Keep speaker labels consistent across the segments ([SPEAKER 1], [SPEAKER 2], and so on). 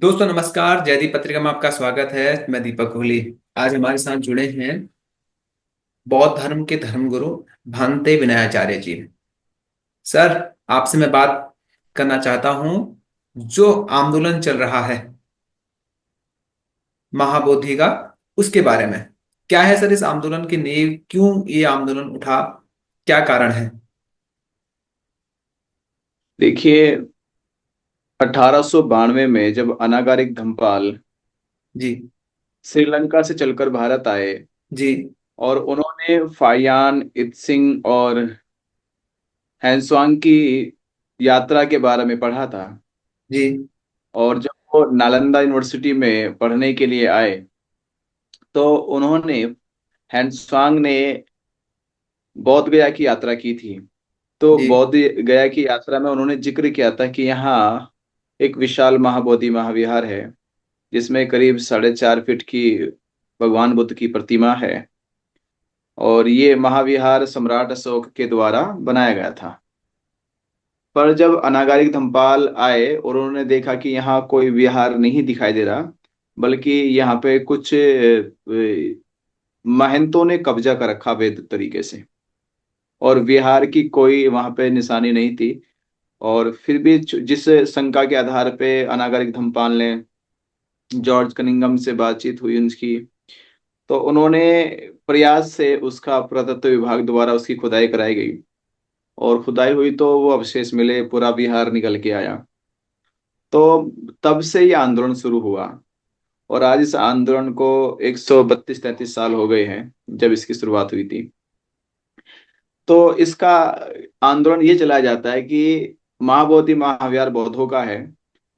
[SPEAKER 1] दोस्तों नमस्कार। जयदीप पत्रिका में आपका स्वागत है। मैं दीपक कोहली। आज हमारे साथ जुड़े हैं बौद्ध धर्म के धर्मगुरु भांते विनयाचार्य जी। सर, आपसे मैं बात करना चाहता हूं जो आंदोलन चल रहा है महाबोधि का, उसके बारे में। क्या है सर इस आंदोलन की नींव? क्यों ये आंदोलन उठा? क्या कारण है?
[SPEAKER 2] देखिए, 1892 में जब अनागारिक धम्पाल
[SPEAKER 1] जी।
[SPEAKER 2] श्रीलंका से चलकर भारत आए
[SPEAKER 1] जी।
[SPEAKER 2] और उन्होंने फायान इत्सिंग और हैंसवांग की यात्रा के बारे में पढ़ा था।
[SPEAKER 1] जी।
[SPEAKER 2] और जब वो नालंदा यूनिवर्सिटी में पढ़ने के लिए आए तो उन्होंने हैंसवांग ने बौद्ध गया की यात्रा की थी। तो
[SPEAKER 1] जी।
[SPEAKER 2] बौद्ध गया की यात्रा में उन्होंने जिक्र किया था कि यहाँ एक विशाल महाबोधि महाविहार है, जिसमें करीब 4.5 फीट की भगवान बुद्ध की प्रतिमा है। और ये महाविहार सम्राट अशोक के द्वारा बनाया गया था। पर जब अनागारिक धम्पाल आए और उन्होंने देखा कि यहाँ कोई विहार नहीं दिखाई दे रहा, बल्कि यहाँ पे कुछ महंतों ने कब्जा कर रखा वैध तरीके से, और विहार की कोई वहां पे निशानी नहीं थी। और फिर भी जिस शंका के आधार पे अनागारिक धम्पाल ने जॉर्ज कनिंगम से बातचीत हुई उनकी, तो उन्होंने प्रयास से उसका पुरातत्व विभाग द्वारा उसकी खुदाई कराई गई। और खुदाई हुई तो वो अवशेष मिले, पूरा बिहार निकल के आया। तो तब से ये आंदोलन शुरू हुआ। और आज इस आंदोलन को 132-33 साल हो गए हैं जब इसकी शुरुआत हुई थी। तो इसका आंदोलन ये चलाया जाता है कि महाबोधि महाविहार बौद्धों का है,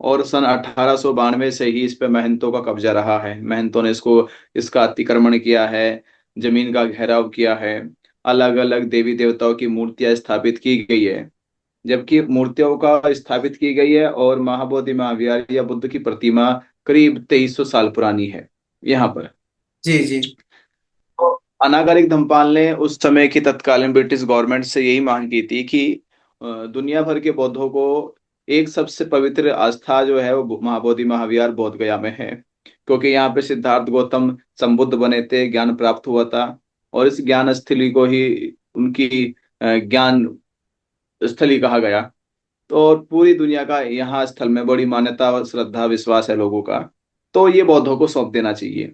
[SPEAKER 2] और सन 1892 से ही इस पे महंतों का कब्जा रहा है। महंतों ने इसका अतिक्रमण किया है, जमीन का घेराव किया है, अलग अलग देवी देवताओं की मूर्तियां स्थापित की गई है। जबकि मूर्तियों का स्थापित की गई है, और महाबोधि महाविहार या बुद्ध की प्रतिमा करीब 2300 साल पुरानी है यहाँ पर।
[SPEAKER 1] जी। जी।
[SPEAKER 2] तो अनागरिक धम्पाल ने उस समय की तत्कालीन ब्रिटिश गवर्नमेंट से यही मांग की थी कि दुनिया भर के बौद्धों को एक सबसे पवित्र आस्था जो है वो महाबोधि महाविहार बोध गया में है। क्योंकि यहाँ पे सिद्धार्थ गौतम संबुद्ध बने थे, ज्ञान प्राप्त हुआ था। और इस ज्ञान स्थली को ही उनकी ज्ञान स्थली कहा गया। तो और पूरी दुनिया का यहाँ स्थल में बड़ी मान्यता और श्रद्धा विश्वास है लोगों का। तो ये बौद्धों को सौंप देना चाहिए।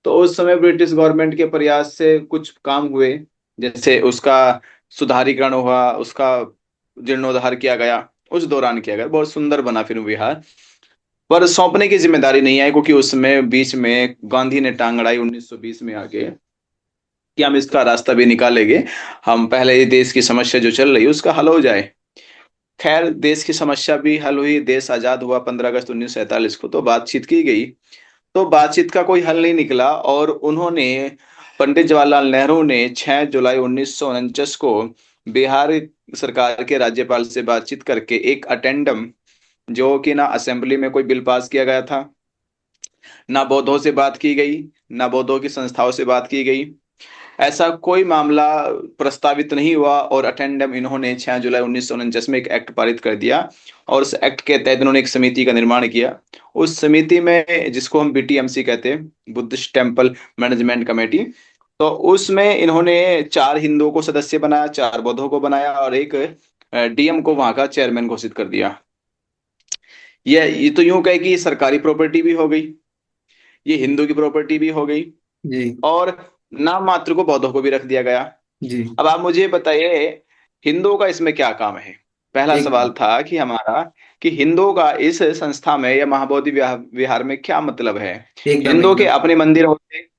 [SPEAKER 2] तो उस समय ब्रिटिश गवर्नमेंट के प्रयास से कुछ काम हुए, जैसे उसका सुधारीकरण हुआ, उसका जीर्णोद्धार किया गया। उस दौरान किया गया, बहुत सुंदर बना फिर विहार। पर सौंपने की जिम्मेदारी नहीं आई, क्योंकि उसमें बीच में गांधी ने टांग अड़ाई 1920 में आके कि हम इसका रास्ता भी निकालेंगे। हम पहले ही देश की समस्या जो चल रही है उसका हल हो जाए। खैर, देश की समस्या भी हल हुई, देश आजाद हुआ 15 अगस्त 1947 को। तो बातचीत की गई, तो बातचीत का कोई हल नहीं निकला। और उन्होंने, पंडित जवाहरलाल नेहरू ने 6 जुलाई 1949 को बिहार सरकार के राज्यपाल से बातचीत करके एक अटेंडम, जो कि ना असेंबली में कोई बिल पास किया गया था, ना बौद्धों से बात की गई, ना बौद्धों की संस्थाओं से बात की गई, ऐसा कोई मामला प्रस्तावित नहीं हुआ। और अटेंडम इन्होंने 6 जुलाई 1949 में एक एक्ट पारित कर दिया। और उस एक्ट के तहत इन्होंने एक समिति का निर्माण किया। उस समिति में, जिसको हम बीटीएमसी कहते हैं, बुद्धिस्ट टेम्पल मैनेजमेंट कमेटी, तो उसमें इन्होंने 4 हिंदुओं को सदस्य बनाया, 4 बौद्धों को बनाया, और एक डीएम को वहां का चेयरमैन घोषित कर दिया। ये तो यूं कहे कि सरकारी प्रॉपर्टी भी हो गई, ये हिंदू की प्रॉपर्टी भी हो गई,
[SPEAKER 1] जी।
[SPEAKER 2] और नाम मात्र को बौद्धों को भी रख दिया गया।
[SPEAKER 1] जी।
[SPEAKER 2] अब आप मुझे बताइए, हिंदुओं का इसमें क्या काम है? पहला
[SPEAKER 1] एक
[SPEAKER 2] सवाल था कि हमारा, कि हिंदुओं का इस संस्था में या महाबोधि विहार में क्या मतलब है?
[SPEAKER 1] एकदम
[SPEAKER 2] हिंदुओं के
[SPEAKER 1] एकदम।
[SPEAKER 2] अपने मंदिर होते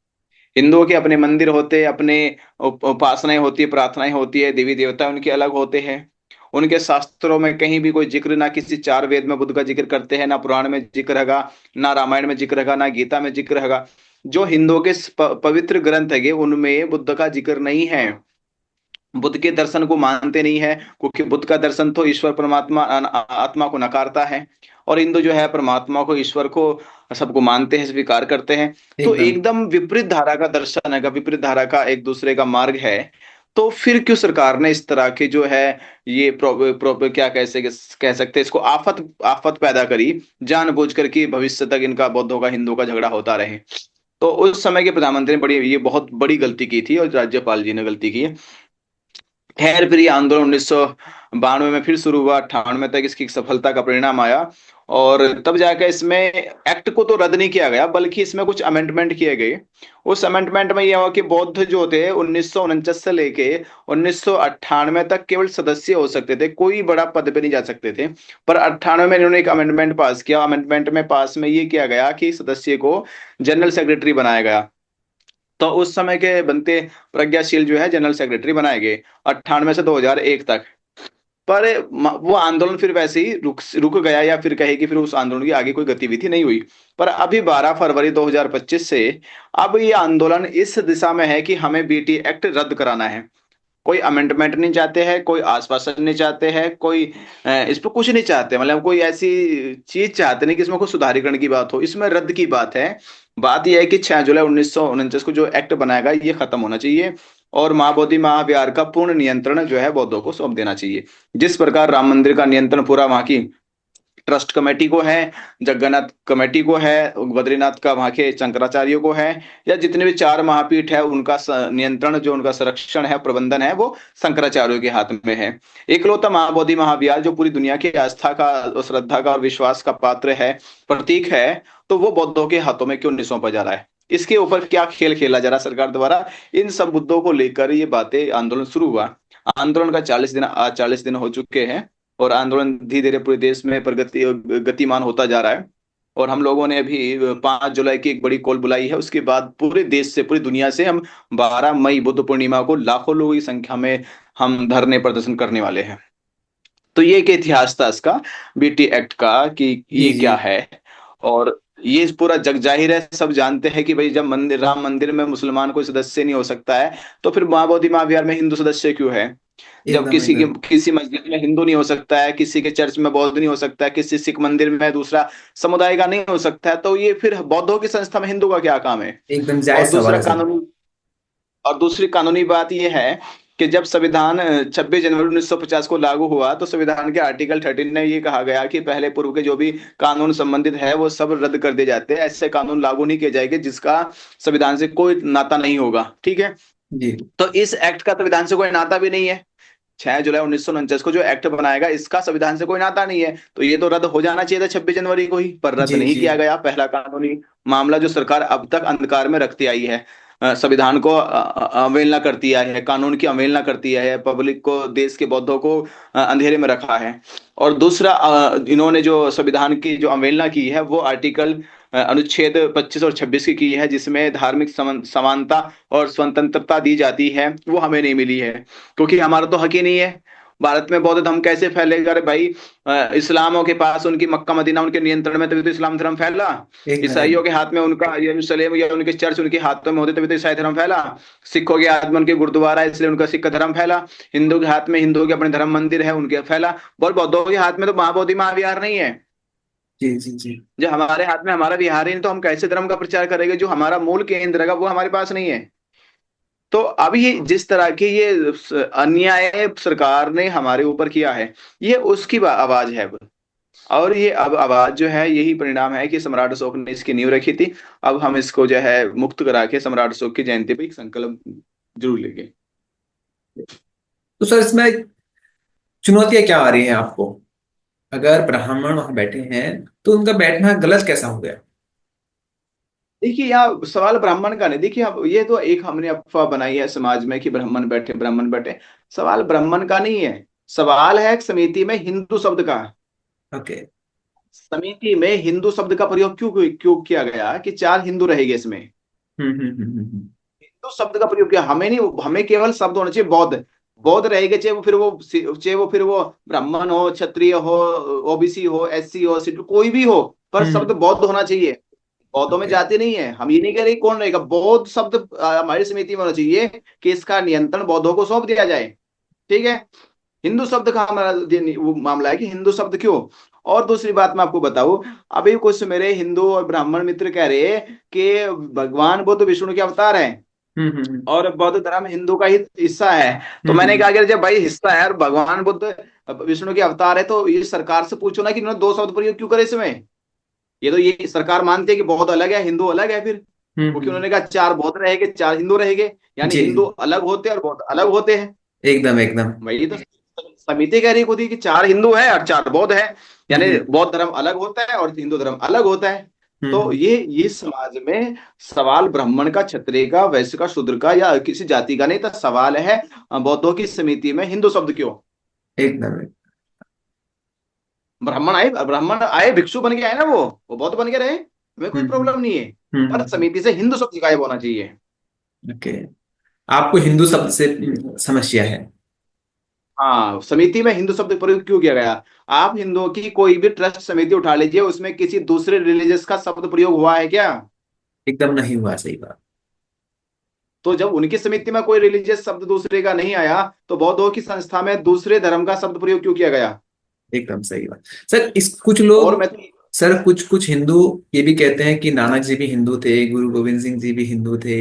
[SPEAKER 2] हिंदुओं के अपने मंदिर होते, अपने उपासनाएं होती है, प्रार्थनाएं होती है, देवी देवता उनके अलग होते हैं। उनके शास्त्रों में कहीं भी कोई जिक्र, ना किसी 4 वेद में बुद्ध का जिक्र करते हैं, ना पुराण में जिक्र हैगा, ना रामायण में जिक्र हैगा, ना गीता में जिक्र हैगा। जो हिंदुओं के पवित्र ग्रंथ है उनमें बुद्ध का जिक्र नहीं है। बुद्ध के दर्शन को मानते नहीं है, क्योंकि बुद्ध का दर्शन तो ईश्वर परमात्मा आत्मा को नकारता है। और हिंदू जो है परमात्मा को, ईश्वर को सबको मानते हैं, स्वीकार करते हैं। तो
[SPEAKER 1] एकदम।
[SPEAKER 2] एकदम विपरीत धारा का दर्शन है, विपरीत धारा का एक दूसरे का मार्ग है। तो फिर क्यों सरकार ने इस तरह के जो है ये क्या कह सकते हैं इसको, आफत आफत पैदा करी, जानबूझ कर कि भविष्य तक इनका बौद्धों का हिंदू का झगड़ा होता रहे। तो उस समय के प्रधानमंत्री ने ये बहुत बड़ी गलती की थी और राज्यपाल जी ने गलती की। खैर फिर ये आंदोलन 1992 में फिर शुरू हुआ, 98 तक इसकी सफलता का परिणाम आया। और तब जाकर इसमें एक्ट को तो रद्द नहीं किया गया, बल्कि इसमें कुछ अमेंडमेंट किए गए। उस अमेंडमेंट में यह हुआ कि बौद्ध जो थे 1949 से लेके 1998 तक केवल सदस्य हो सकते थे, कोई बड़ा पद पे नहीं जा सकते थे। पर 98 में इन्होंने एक अमेंडमेंट पास किया। अमेंडमेंट में पास में ये किया गया कि सदस्य को जनरल सेक्रेटरी बनाया गया। तो उस समय के बनते प्रज्ञाशील जो है जनरल सेक्रेटरी बनाए गए 98 से 2001 तक। पर वो आंदोलन फिर वैसे ही रुक गया, या फिर कहे कि फिर उस आंदोलन की आगे कोई गतिविधि नहीं हुई। पर अभी 12 फरवरी 2025 से अब ये आंदोलन इस दिशा में है कि हमें बीटी एक्ट रद्द कराना है। कोई अमेंडमेंट नहीं चाहते हैं, कोई आश्वासन नहीं चाहते हैं, कोई इस पर कुछ नहीं चाहते, मतलब कोई ऐसी चीज चाहते नहीं कि इसमें कोई सुधारीकरण की बात हो, इसमें रद्द की बात है। बात यह है कि 6 जुलाई 1949 को जो एक्ट बनाएगा ये खत्म होना चाहिए, और महाबोधि महाविहार का पूर्ण नियंत्रण जो है बौद्धों को सौंप देना चाहिए। जिस प्रकार राम मंदिर का नियंत्रण पूरा वहां की ट्रस्ट कमेटी को है, जगन्नाथ कमेटी को है, बद्रीनाथ का वहां के शंकराचार्यों को है, या जितने भी 4 महापीठ है उनका नियंत्रण, जो उनका संरक्षण है, प्रबंधन है, वो शंकराचार्यों के हाथ में है। एकलौता महाबोधि महाविहार जो पूरी दुनिया की आस्था का, श्रद्धा का और विश्वास का पात्र है, प्रतीक है, तो वो बौद्धों के हाथों में क्यों नहीं सौंपा जा रहा है? इसके ऊपर क्या खेल खेला जा रहा है सरकार द्वारा? इन सब मुद्दों को लेकर ये बातें, आंदोलन शुरू हुआ। आंदोलन का 40 दिन, आज 40 दिन हो चुके हैं, और आंदोलन धीरे धीरे पूरे देश में प्रगति गतिमान होता जा रहा है। और हम लोगों ने अभी 5 जुलाई की एक बड़ी कॉल बुलाई है। उसके बाद पूरे देश से, पूरी दुनिया से हम 12 मई बुद्ध पूर्णिमा को लाखों लोगों की संख्या में हम धरने प्रदर्शन करने वाले हैं। तो ये एक इतिहास था इसका, बीटी एक्ट का, कि
[SPEAKER 1] जी
[SPEAKER 2] ये
[SPEAKER 1] जी।
[SPEAKER 2] क्या है। और ये पूरा जग जाहिर है, सब जानते हैं कि भाई जब मंदिर, राम मंदिर में मुसलमान कोई सदस्य नहीं हो सकता है, तो फिर महाबोधि महाविहार में हिंदू सदस्य क्यों है? जब
[SPEAKER 1] एकदम एकदम।
[SPEAKER 2] किसी मस्जिद में हिंदू नहीं हो सकता है, किसी के चर्च में बौद्ध नहीं हो सकता है, किसी सिख मंदिर में दूसरा समुदाय का नहीं हो सकता है, तो ये फिर बौद्धों की संस्था में हिंदू का क्या काम है?
[SPEAKER 1] एकदम
[SPEAKER 2] और
[SPEAKER 1] जायज सवाल
[SPEAKER 2] दूसरा
[SPEAKER 1] है सर।
[SPEAKER 2] कानूनी और दूसरी कानूनी बात यह है कि जब संविधान 26 जनवरी 1950 को लागू हुआ, तो संविधान के आर्टिकल 13 ने ये कहा गया कि पहले पूर्व के जो भी कानून संबंधित है वो सब रद्द कर दिए जाते हैं, ऐसे कानून लागू नहीं किए जाएंगे जिसका संविधान से कोई नाता नहीं होगा। ठीक है।
[SPEAKER 1] जी
[SPEAKER 2] तो इस एक्ट का संविधान से कोई नाता भी नहीं है। 6 जुलाई 1949 को जो एक्ट बनाएगा, इसका संविधान से कोई नाता नहीं है, तो ये तो रद्द हो जाना चाहिए था 26 जनवरी को ही, पर रद्द
[SPEAKER 1] जी
[SPEAKER 2] नहीं
[SPEAKER 1] जी।
[SPEAKER 2] किया गया। पहला कानूनी मामला जो सरकार अब तक अंधकार में रखती आई है, संविधान को अवहेलना करती आई है, कानून की अवहेलना करती है, पब्लिक को, देश के बौद्धों को अंधेरे में रखा है। और दूसरा, इन्होंने जो संविधान की जो अवहेलना की है, वो आर्टिकल अनुच्छेद 25 और 26 की है, जिसमें धार्मिक समानता और स्वतंत्रता दी जाती है, वो हमें नहीं मिली है, क्योंकि हमारा तो हक ही नहीं है। भारत में बौद्ध धर्म कैसे फैलेगा? अरे भाई, इस्लामों के पास, उनकी मक्का मदीना उनके नियंत्रण में, तभी तो इस्लाम धर्म फैला।
[SPEAKER 1] एकदम
[SPEAKER 2] ईसाइयों
[SPEAKER 1] एकदम।
[SPEAKER 2] के हाथ में उनका यरूशलेम या उनके चर्च उनके हाथों में होते, तभी तो ईसाई धर्म फैला। सिखों के हाथ में उनके गुरुद्वारा, इसलिए उनका सिख धर्म फैला। हिंदू के हाथ में हिंदुओं के अपने धर्म मंदिर है, उनके फैला। और बौद्धों के हाथ में तो महाबोधि महाविहार नहीं है।
[SPEAKER 1] जी जी जी।
[SPEAKER 2] जो हमारे हाथ में हमारा विहार ही नहीं, तो हम कैसे धर्म का प्रचार करेंगे? जो हमारा मूल केंद्र है वो हमारे पास नहीं है। तो अभी जिस तरह की ये अन्याय सरकार ने हमारे ऊपर किया है, ये उसकी आवाज है अब। और ये अब आवाज जो है, यही परिणाम है कि सम्राट अशोक ने इसकी नींव रखी थी। अब हम इसको जो है मुक्त करा के सम्राट अशोक की जयंती पे एक संकल्प जरूर लेंगे।
[SPEAKER 1] तो सर इसमें चुनौतियां क्या आ रही हैं आपको? अगर ब्राह्मण वहां बैठे हैं तो उनका बैठना गलत कैसा हो गया?
[SPEAKER 2] देखिए, यहाँ सवाल ब्राह्मण का नहीं। देखिए, अब ये तो एक हमने अफवाह बनाई है समाज में कि ब्राह्मण बैठे, ब्राह्मण बैठे। सवाल ब्राह्मण का नहीं है, सवाल है एक समिति में हिंदू शब्द का।
[SPEAKER 1] ओके।
[SPEAKER 2] समिति में हिंदू शब्द का प्रयोग क्यों क्यों किया गया कि 4 हिंदू रहेंगे इसमें?
[SPEAKER 1] हम्म।
[SPEAKER 2] हिंदू शब्द का प्रयोग किया, हमें नहीं, हमें केवल शब्द होना चाहिए बौद्ध। बौद्ध रहेगा, चाहे वो ब्राह्मण हो, क्षत्रिय हो, ओबीसी हो, एससी हो, सिट कोई भी हो, पर शब्द
[SPEAKER 1] हम्म।
[SPEAKER 2] बौद्ध होना चाहिए। बौद्धों में
[SPEAKER 1] ओके।
[SPEAKER 2] जाति नहीं है। हम ये नहीं कह रहे कौन रहेगा, बौद्ध शब्द हमारी समिति में होना चाहिए कि इसका नियंत्रण बौद्धों को सौंप दिया जाए। ठीक है। हिंदू शब्द का हमारा वो मामला है कि हिंदू शब्द क्यों। और दूसरी बात मैं आपको बताऊं, अभी कुछ मेरे हिंदू और ब्राह्मण मित्र कह रहे कि भगवान बुद्ध विष्णु के अवतार हैं। और बौद्ध धर्म हिंदू का ही हिस्सा है। तो मैंने
[SPEAKER 1] हम्म।
[SPEAKER 2] कहा कि जब भाई हिस्सा है और भगवान बुद्ध विष्णु के अवतार है, तो ये सरकार से पूछो ना कि इन्होंने दो शब्द प्रयोग क्यों करे इसमें। ये तो ये सरकार मानती है कि बौद्ध अलग है, हिंदू अलग है फिर। क्योंकि
[SPEAKER 1] हम्म।
[SPEAKER 2] उन्होंने कहा चार बौद्ध रहेंगे, चार हिंदू रहेंगे, यानी
[SPEAKER 1] जी
[SPEAKER 2] हिंदू अलग होते हैं और बौद्ध अलग होते हैं।
[SPEAKER 1] एकदम एकदम।
[SPEAKER 2] वही तो समिति कह रही खुद ही कि चार हिंदू है और चार बौद्ध है, यानी
[SPEAKER 1] हम्म
[SPEAKER 2] बौद्ध धर्म अलग होता है और हिंदू धर्म अलग होता है। तो
[SPEAKER 1] हम्म।
[SPEAKER 2] ये समाज में सवाल ब्राह्मण का, क्षत्रिय का, वैश्य का, शूद्र का या किसी जाति का नहीं था, सवाल है बौद्धों की समिति में हिंदू शब्द क्यों।
[SPEAKER 1] एकदम
[SPEAKER 2] ब्राह्मण आए भिक्षु बन के आए ना, वो बौद्ध बन के रहे, हमें कोई
[SPEAKER 1] हम्म
[SPEAKER 2] प्रॉब्लम नहीं है। पर
[SPEAKER 1] हम्म।
[SPEAKER 2] समिति से हिंदू शब्द गायब होना चाहिए।
[SPEAKER 1] ओके, आपको हिंदू शब्द से समस्या है।
[SPEAKER 2] हाँ, समिति में हिंदू शब्द प्रयोग क्यों किया गया। आप हिंदुओं की कोई भी ट्रस्ट समिति उठा लीजिए, उसमें किसी दूसरे रिलीजियस का शब्द प्रयोग हुआ है क्या।
[SPEAKER 1] एकदम नहीं हुआ, सही बात।
[SPEAKER 2] तो जब उनकी समिति में कोई रिलीजियस शब्द दूसरे का नहीं आया, तो बौद्धों की संस्था में दूसरे धर्म का शब्द प्रयोग क्यों किया गया।
[SPEAKER 1] एकदम सही बात। सर इस कुछ
[SPEAKER 2] और
[SPEAKER 1] लोग,
[SPEAKER 2] मैं तो
[SPEAKER 1] सर कुछ कुछ हिंदू ये भी कहते हैं कि नानक जी भी हिंदू थे, गुरु गोविंद सिंह जी भी हिंदू थे,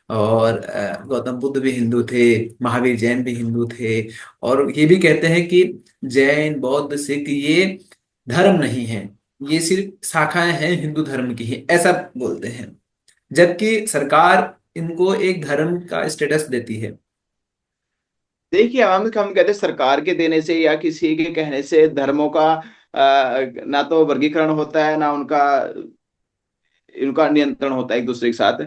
[SPEAKER 1] और गौतम बुद्ध भी हिंदू थे, महावीर जैन भी हिंदू थे। और ये भी कहते हैं कि जैन बौद्ध सिख ये धर्म नहीं है, ये सिर्फ शाखाएं हैं हिंदू धर्म की ही, ऐसा बोलते हैं। जबकि सरकार इनको एक धर्म का स्टेटस देती है।
[SPEAKER 2] देखिए, हम कहते हैं सरकार के देने से या किसी के कहने से धर्मों का ना तो वर्गीकरण होता है, ना उनका इनका नियंत्रण होता है एक दूसरे के साथ।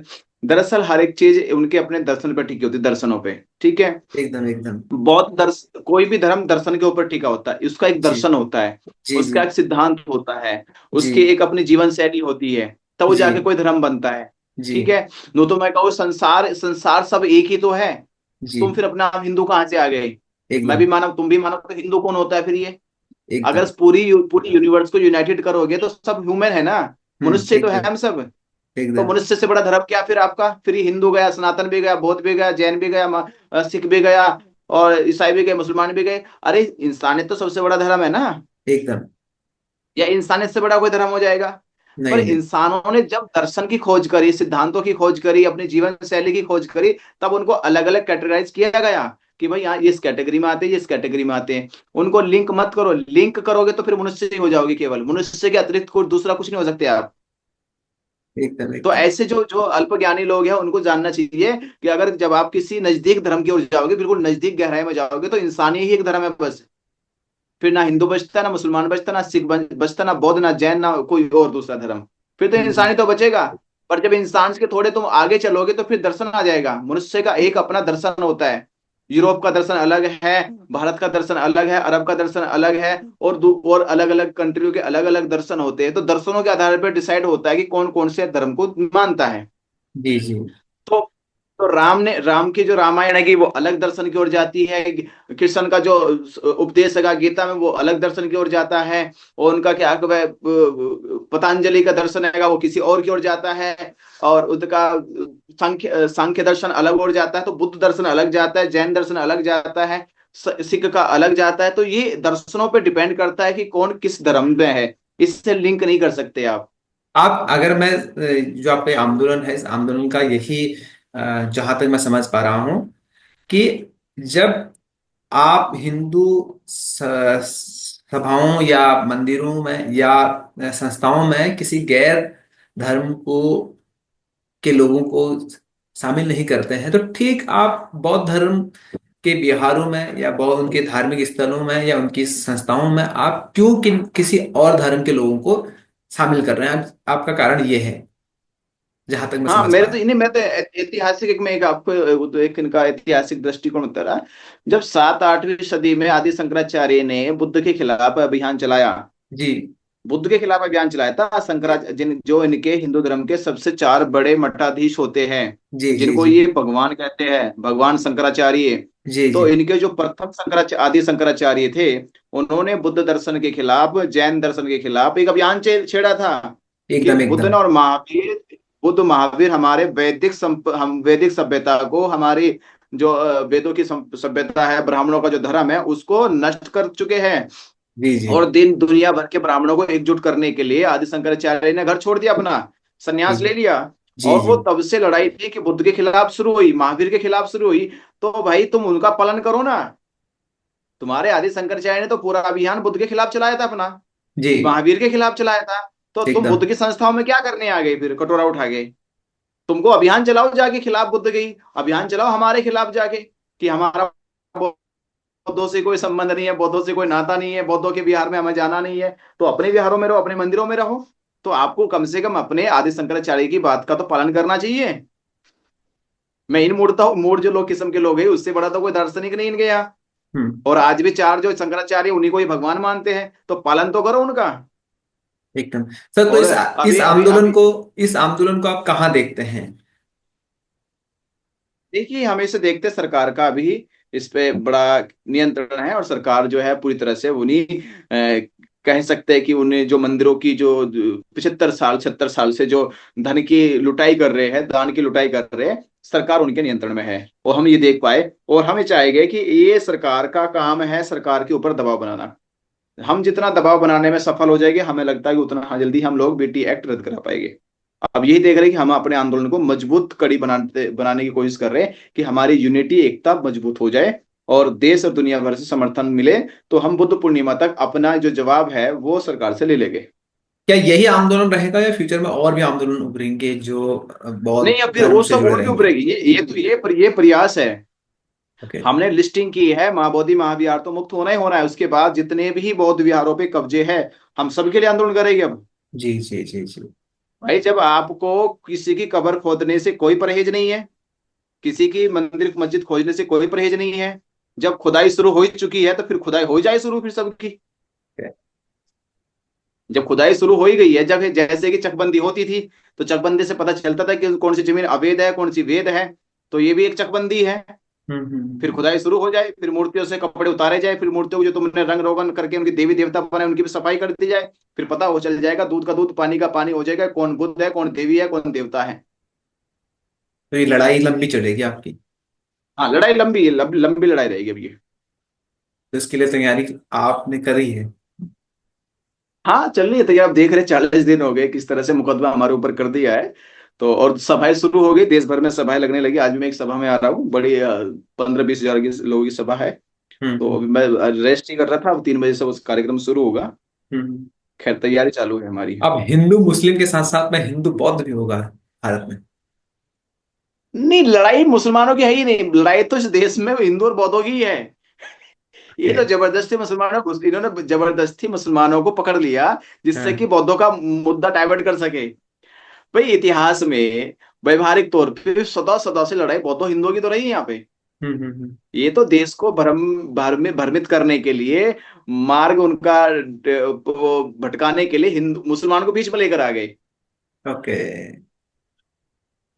[SPEAKER 2] दरअसल हर एक चीज उनके अपने दर्शन पर टिकी होती है, दर्शनों पे। ठीक है।
[SPEAKER 1] एकदम एकदम।
[SPEAKER 2] बौद्ध दर्श कोई भी धर्म दर्शन के ऊपर टिका होता है, उसका एक
[SPEAKER 1] जी
[SPEAKER 2] दर्शन होता है,
[SPEAKER 1] जी जी
[SPEAKER 2] उसका एक सिद्धांत होता है,
[SPEAKER 1] जी
[SPEAKER 2] उसकी एक अपनी जीवन शैली होती है, तब वो
[SPEAKER 1] जी
[SPEAKER 2] जाके कोई धर्म बनता है।
[SPEAKER 1] जी
[SPEAKER 2] ठीक है। नो तो मैं कहूँ संसार संसार सब एक ही तो है।
[SPEAKER 1] जी।
[SPEAKER 2] तुम फिर अपना हिंदू कहाँ से आ गए। मैं
[SPEAKER 1] एकदम
[SPEAKER 2] भी मानव, तुम भी मानव, तो हिंदू कौन होता है फिर ये। अगर
[SPEAKER 1] एकदम।
[SPEAKER 2] पूरी पूरी यूनिवर्स को यूनाइटेड करोगे तो सब ह्यूमन है ना, मनुष्य तो है
[SPEAKER 1] एकदम
[SPEAKER 2] हम सब। तो
[SPEAKER 1] एकदम।
[SPEAKER 2] मनुष्य से बड़ा धर्म क्या फिर आपका। फिर ये हिंदू गया, सनातन भी गया, बौद्ध भी गया, जैन भी गया, सिख भी गया, और ईसाई भी गए, मुसलमान भी गए। अरे इंसानियत तो सबसे बड़ा धर्म है ना।
[SPEAKER 1] एकदम।
[SPEAKER 2] या इंसानियत से बड़ा कोई धर्म हो जाएगा। पर
[SPEAKER 1] नहीं नहीं।
[SPEAKER 2] इंसानों ने जब दर्शन की खोज करी, सिद्धांतों की खोज करी, अपनी जीवन शैली की खोज करी, तब उनको अलग अलग कैटेगराइज किया गया कि भाई यहाँ ये इस कैटेगरी में आते हैं, ये इस कैटेगरी में आते हैं। उनको लिंक मत करो, लिंक करोगे तो फिर मनुष्य ही हो जाओगे, केवल मनुष्य के अतिरिक्त कोई दूसरा कुछ नहीं हो सकते आप।
[SPEAKER 1] एकदम
[SPEAKER 2] तो
[SPEAKER 1] एकदम।
[SPEAKER 2] ऐसे जो जो अल्पज्ञानी लोग हैं उनको जानना चाहिए कि अगर जब आप किसी नजदीक धर्म की ओर जाओगे, बिल्कुल नजदीक गहराई में जाओगे, तो इंसानी ही एक धर्म है बस। फिर ना हिंदू बचता, ना मुसलमान बचता, ना सिख बचता, ना बौद्ध, ना जैन, ना कोई और दूसरा धर्म। फिर तो
[SPEAKER 1] हम्म।
[SPEAKER 2] इंसानी तो बचेगा। पर जब इंसान के थोड़े तुम आगे चलोगे तो फिर दर्शन आ जाएगा, मनुष्य का एक अपना दर्शन होता है। यूरोप का दर्शन अलग है, भारत का दर्शन अलग है, अरब का दर्शन अलग है, और अलग अलग कंट्रियों के अलग अलग दर्शन होते हैं। तो दर्शनों के आधार पर डिसाइड होता है कि कौन कौन से धर्म को मानता है।
[SPEAKER 1] जी जी।
[SPEAKER 2] तो तो राम की जो रामायण है कि वो अलग दर्शन की ओर जाती है। कृष्ण का जो उपदेश है गीता में, वो अलग दर्शन की ओर जाता है। और उनका क्या वह पतंजलि का दर्शन है वो किसी और की ओर जाता है। और उनका सांख्य दर्शन अलग ओर जाता है, तो बुद्ध दर्शन अलग जाता है, जैन दर्शन अलग जाता है, सिख का अलग जाता है। तो ये दर्शनों पे डिपेंड करता है कि कौन किस धर्म में है। इससे लिंक नहीं कर सकते आप।
[SPEAKER 1] आप अगर मैं जो आपका आंदोलन है, इस आंदोलन का यही जहां तक मैं समझ पा रहा हूं कि जब आप हिंदू सभाओं या मंदिरों में या संस्थाओं में किसी गैर धर्म को के लोगों को शामिल नहीं करते हैं, तो ठीक आप बौद्ध धर्म के विहारों में या बौद्ध उनके धार्मिक स्थलों में या उनकी संस्थाओं में आप क्यों किसी और धर्म के लोगों को शामिल कर रहे हैं, आपका कारण ये है, जहां तक मैं
[SPEAKER 2] हाँ,
[SPEAKER 1] समझ
[SPEAKER 2] मेरे तो
[SPEAKER 1] पाया।
[SPEAKER 2] इन्हें मैं तो ऐतिहासिक एक, मैं एक आपको वो तो एक इनका ऐतिहासिक दृष्टिकोण बता रहा। जब 7 8वीं सदी में आदि शंकराचार्य ने बुद्ध के खिलाफ अभियान चलाया,
[SPEAKER 1] जी
[SPEAKER 2] बुद्ध के खिलाफ अभियान चलाया था शंकराचार्य, जिन जो इनके हिंदू धर्म के सबसे चार बड़े मठाधीश होते हैं,
[SPEAKER 1] जी जी
[SPEAKER 2] जिनको
[SPEAKER 1] जी
[SPEAKER 2] ये भगवान कहते हैं, भगवान शंकराचार्य।
[SPEAKER 1] जी जी।
[SPEAKER 2] तो इनके जो प्रथम शंकराचार्य, आदि शंकराचार्य थे, उन्होंने बुद्ध दर्शन के खिलाफ, जैन दर्शन के खिलाफ एक अभियान छेड़ा था कि
[SPEAKER 1] एकदम
[SPEAKER 2] बुद्ध
[SPEAKER 1] एकदम।
[SPEAKER 2] ने और महावीर, बुद्ध महावीर हमारे हम वैदिक सभ्यता को, हमारी जो वेदों की सभ्यता है, ब्राह्मणों का जो धर्म है, उसको नष्ट कर चुके हैं।
[SPEAKER 1] जी जी
[SPEAKER 2] और दिन दुनिया भर के ब्राह्मणों को एकजुट करने के लिए आदि शंकराचार्य ने घर छोड़ दिया अपना, संन्यास
[SPEAKER 1] जी
[SPEAKER 2] ले लिया।
[SPEAKER 1] जी
[SPEAKER 2] और
[SPEAKER 1] जी।
[SPEAKER 2] वो तब से लड़ाई थी कि बुद्ध के खिलाफ शुरू हुई, महावीर के खिलाफ शुरू हुई। तो भाई तुम उनका पालन करो ना। तुम्हारे आदि शंकराचार्य ने तो पूरा अभियान बुद्ध के खिलाफ चलाया था अपना,
[SPEAKER 1] जी।
[SPEAKER 2] महावीर के खिलाफ चलाया था। तो तुम
[SPEAKER 1] एकदम।
[SPEAKER 2] बुद्ध की संस्थाओं में क्या करने आ गए फिर कटोरा उठा के? तुमको अभियान चलाओ जाके खिलाफ बुद्ध के ही, अभियान चलाओ हमारे खिलाफ जाके, कि हमारा बौद्धों से कोई संबंध नहीं है, बौद्धों से कोई नाता नहीं है, बौद्धों के विहार में हमें जाना नहीं है। तो अपने विहारों में रहो, अपने मंदिरों में रहो। तो आपको कम से कम अपने आदि शंकराचार्य की बात का तो पालन करना चाहिए। मैं इन मूर्ता मूड जो लोग किस्म के लोग हैं, उससे बड़ा तो कोई दार्शनिक नहीं इनके यहाँ।
[SPEAKER 1] हम्म।
[SPEAKER 2] और आज भी चार जो शंकराचार्य उन्हीं को ही भगवान मानते हैं, तो पालन तो करो उनका।
[SPEAKER 1] एकदम। सर, तो
[SPEAKER 2] और
[SPEAKER 1] इस
[SPEAKER 2] अभी अभी
[SPEAKER 1] आंदोलन
[SPEAKER 2] अभी
[SPEAKER 1] को इस आंदोलन को आप कहाँ देखते हैं?
[SPEAKER 2] देखिए, हम इसे देखते सरकार का अभी इस पे बड़ा नियंत्रण है, और सरकार जो है पूरी तरह से उन्हीं कह सकते हैं कि उन्हें जो मंदिरों की जो 75 साल 76 साल से जो धन की लुटाई कर रहे हैं, दान की लुटाई कर रहे हैं, सरकार उनके नियंत्रण में है। और हम ये देख पाए, और हमें चाहेंगे कि ये सरकार का काम है सरकार के ऊपर दबाव बनाना। हम जितना दबाव बनाने में सफल हो जाएंगे, हमें लगता है कि उतना जल्दी हम लोग बीटी एक्ट रद्द करा पाएंगे। अब यही देख रहे हैं कि हम अपने आंदोलन को मजबूत कड़ी बनाने की कोशिश कर रहे हैं, कि हमारी यूनिटी एकता मजबूत हो जाए और देश और दुनिया भर से समर्थन मिले। तो हम बुद्ध पूर्णिमा तक अपना जो जवाब है वो सरकार से ले लेंगे।
[SPEAKER 1] क्या यही आंदोलन रहेगा या फ्यूचर में और भी आंदोलन उभरेंगे जो बौद्ध
[SPEAKER 2] नहीं, अब फिर
[SPEAKER 1] धर्म
[SPEAKER 2] वो
[SPEAKER 1] से
[SPEAKER 2] सब
[SPEAKER 1] जुड़े
[SPEAKER 2] और भी
[SPEAKER 1] रहेंगे?
[SPEAKER 2] उभरेगी। ये प्रयास है।
[SPEAKER 1] ओके।
[SPEAKER 2] हमने लिस्टिंग की है, महाबोधि महाविहार तो मुक्त होना ही होना है। उसके बाद जितने भी बौद्ध विहारों पे कब्जे हैं, हम सबके लिए आंदोलन करेंगे अब।
[SPEAKER 1] जी जी जी जी।
[SPEAKER 2] भाई, जब आपको किसी की कब्र खोदने से कोई परहेज नहीं है, किसी की मंदिर मस्जिद खोजने से कोई परहेज नहीं है, जब खुदाई शुरू हो ही चुकी है तो फिर खुदाई हो जाए शुरू फिर सबकी। जब खुदाई शुरू हो ही गई है, जब जैसे कि चकबंदी होती थी, तो चकबंदी से पता चलता था कि कौन सी जमीन अवैध है कौन सी वेद है। तो ये भी एक चकबंदी है। फिर
[SPEAKER 1] हम्म।
[SPEAKER 2] खुदाई शुरू हो जाए, फिर मूर्तियों से कपड़े उतारे जाए, फिर मूर्तियों को जो तुमने रंग रोगन करके उनकी देवी देवता बनाए उनकी भी सफाई कर दी जाए। फिर पता हो चल जाएगा, दूध का दूध पानी का पानी हो जाएगा, कौन बुद्ध है कौन देवी है कौन देवता है।
[SPEAKER 1] तो ये लड़ाई लंबी चलेगी आपकी?
[SPEAKER 2] हाँ, लड़ाई लंबी है, लंबी लड़ाई रहेगी अब ये।
[SPEAKER 1] तो इसके लिए तैयारी आपने करी है?
[SPEAKER 2] हाँ, चल रही है तैयार। आप देख रहे 40 दिन हो गए किस तरह से मुकदमा हमारे ऊपर कर दिया है। तो और सभाएं शुरू हो गई, देश भर में सभाएं लगने लगी। आज भी मैं एक सभा में आ रहा हूँ, बड़ी 15-20 हजार की लोगों की सभा है। तो
[SPEAKER 1] हम्म।
[SPEAKER 2] अभी मैं रेस्ट ही कर रहा था, अब 3 बजे से उस कार्यक्रम शुरू होगा।
[SPEAKER 1] हम्म।
[SPEAKER 2] खैर, तैयारी चालू है हमारी।
[SPEAKER 1] अब हिंदू मुस्लिम के साथ साथ में हिंदू बौद्ध भी होगा भारत में?
[SPEAKER 2] नहीं, लड़ाई मुसलमानों की है ही नहीं, लड़ाई तो इस देश में हिंदू और बौद्धों की ही है। ये
[SPEAKER 1] ओके।
[SPEAKER 2] तो जबरदस्ती मुसलमानों को, इन्होंने जबरदस्ती मुसलमानों को पकड़ लिया, जिससे कि
[SPEAKER 1] हाँ।
[SPEAKER 2] बौद्धों का मुद्दा डाइवर्ट कर सके। भाई, इतिहास में व्यवहारिक तौर पे सदा सदा से लड़ाई बौद्धों हिंदुओं की तो रही है यहाँ पे। ये तो देश को भ्रमित करने के लिए, मार्ग उनका वो भटकाने के लिए हिंदू मुसलमान को बीच में लेकर आ गए।
[SPEAKER 1] ओके।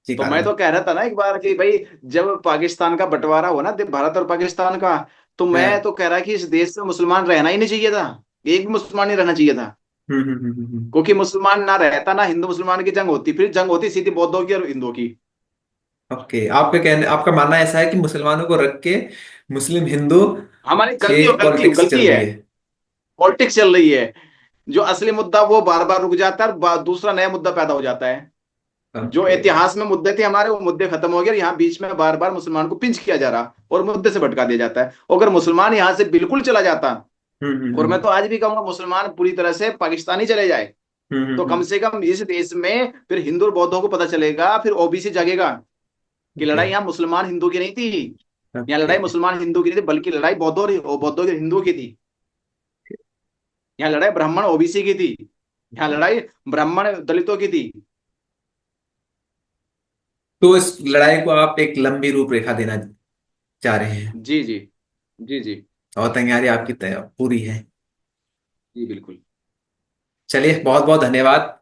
[SPEAKER 1] जी
[SPEAKER 2] तो मैं
[SPEAKER 1] कारण।
[SPEAKER 2] तो कह रहा था ना एक बार कि भाई, जब पाकिस्तान का बंटवारा हुआ ना, भारत और पाकिस्तान का, तो मैं
[SPEAKER 1] हाँ।
[SPEAKER 2] तो कह रहा कि इस देश में मुसलमान रहना ही नहीं चाहिए था। एक भी मुसलमान नहीं रहना चाहिए था।
[SPEAKER 1] हम्म।
[SPEAKER 2] क्योंकि मुसलमान ना रहता, ना हिंदू मुसलमान की जंग होती, फिर जंग होती सीधी बौद्धों की और हिंदुओं की।
[SPEAKER 1] ओके, आपका मानना ऐसा है कि मुसलमानों को रख के मुस्लिम हिंदू
[SPEAKER 2] हमारी
[SPEAKER 1] ये पॉलिटिक्स चल
[SPEAKER 2] गलती
[SPEAKER 1] रही
[SPEAKER 2] है।
[SPEAKER 1] है?
[SPEAKER 2] पॉलिटिक्स चल रही है। जो असली मुद्दा वो बार बार रुक जाता है, और दूसरा नया मुद्दा पैदा हो जाता है। जो
[SPEAKER 1] ओके।
[SPEAKER 2] इतिहास में मुद्दे थे हमारे, वो मुद्दे खत्म हो गए, और यहाँ बीच में बार बार मुसलमान को पिंच किया जा रहा और मुद्दे से भटका दिया जाता है। अगर मुसलमान यहाँ से बिल्कुल चला जाता, और मैं
[SPEAKER 1] हम्म।
[SPEAKER 2] तो आज भी कहूंगा मुसलमान पूरी तरह से पाकिस्तानी चले जाए, तो कम
[SPEAKER 1] हम्म।
[SPEAKER 2] से कम इस देश में फिर हिंदू और बौद्धों को पता चलेगा, फिर ओबीसी जागेगा कि
[SPEAKER 1] ओके।
[SPEAKER 2] लड़ाई यहाँ मुसलमान हिंदू की नहीं थी। यहाँ
[SPEAKER 1] ओके।
[SPEAKER 2] लड़ाई मुसलमान हिंदू की नहीं थी, बल्कि लड़ाई बौद्धों और हिंदुओं की थी। यहाँ लड़ाई ब्राह्मण ओबीसी की थी। यहाँ लड़ाई ब्राह्मण दलितों की थी।
[SPEAKER 1] तो इस लड़ाई को आप एक लंबी रूपरेखा देना चाह रहे हैं?
[SPEAKER 2] जी जी। जी जी।
[SPEAKER 1] और तैयारी आपकी तय पूरी है?
[SPEAKER 2] जी बिल्कुल।
[SPEAKER 1] चलिए, बहुत बहुत धन्यवाद।